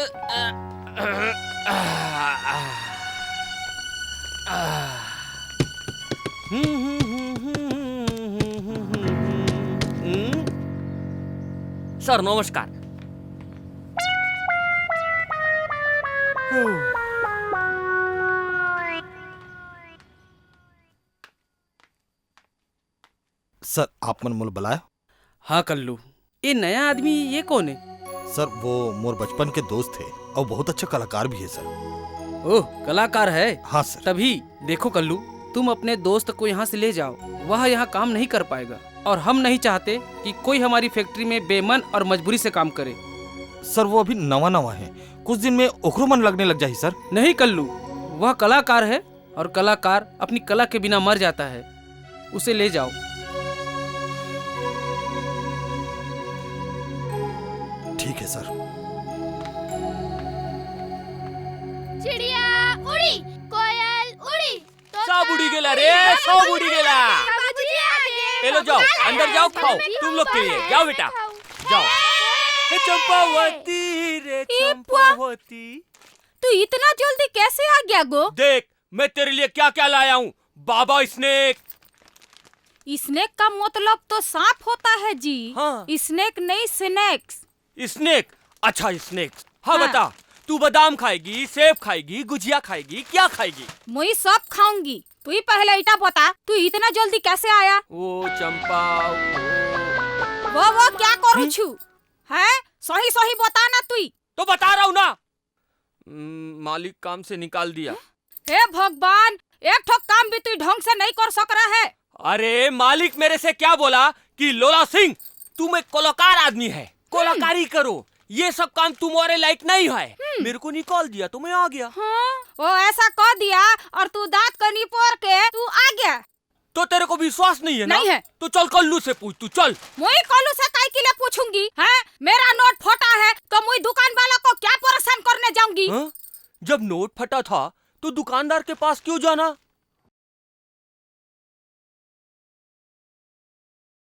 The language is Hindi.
सर नमस्कार। सर आप मन मोल बुलाया? हाँ कल्लू, ये नया आदमी ये कौन है? सर वो मोर बचपन के दोस्त थे और बहुत अच्छा कलाकार भी है सर। ओह कलाकार है? हाँ सर। तभी देखो कल्लू, तुम अपने दोस्त को यहाँ से ले जाओ, वह यहाँ काम नहीं कर पाएगा और हम नहीं चाहते कि कोई हमारी फैक्ट्री में बेमन और मजबूरी से काम करे। सर वो अभी नवा नवा है, कुछ दिन में ओखरो मन लगने लग जाए सर। नहीं कल्लू, वह कलाकार है और कलाकार अपनी कला के बिना मर जाता है। उसे ले जाओ। ठीक है सर। चिड़िया उड़ी, कोयल उड़ी, सब उड़ी गेला रे, सब उड़ी गेला। ये लो जाओ, अंदर जाओ, खाओ तुम लोग के लिए। जाओ बेटा जाओ। हे चंपावती रे चंपावती, तू इतना जल्दी कैसे आ गया गो? देख मैं तेरे लिए क्या क्या लाया हूँ। बाबा स्नेक। स्नेक का मतलब तो सांप होता है जी। हाँ। स्नेक नहीं स्नैक्स। स्नेक? अच्छा स्नेक। हाँ बता, तू बादाम खाएगी, सेब खाएगी, गुजिया खाएगी, क्या खाएगी? मैं सब खाऊंगी। तू ही पहले इटा बता, तू इतना जल्दी कैसे आया? ओ चंपा वो क्या करू छू? है सही सही बता ना तू। तो बता रहा हूँ ना। मालिक काम से निकाल दिया। हे भगवान, एक ठोक काम भी तू ढंग से नहीं कर सक रहा है। अरे मालिक मेरे से क्या बोला कि लोला सिंह तुम एक कलाकार आदमी है, कलाकारी करो, ये सब काम तुम्हारे लायक नहीं है। मेरे को निकाल दिया तो मैं आ गया। हाँ, वो ऐसा कह दिया और तू दांत को निपोर के तू आ गया। तो तेरे को विश्वास नहीं है ना? नहीं है। तो चल कल्लू से पूछ, तू चल। मुई कल्लू से काई के लिए पूछूंगी? हैं? मेरा नोट फटा है तो मुई दुकान वाला को क्या परेशान करने जाऊंगी? जब नोट फटा था तो दुकानदार के पास क्यों जाना?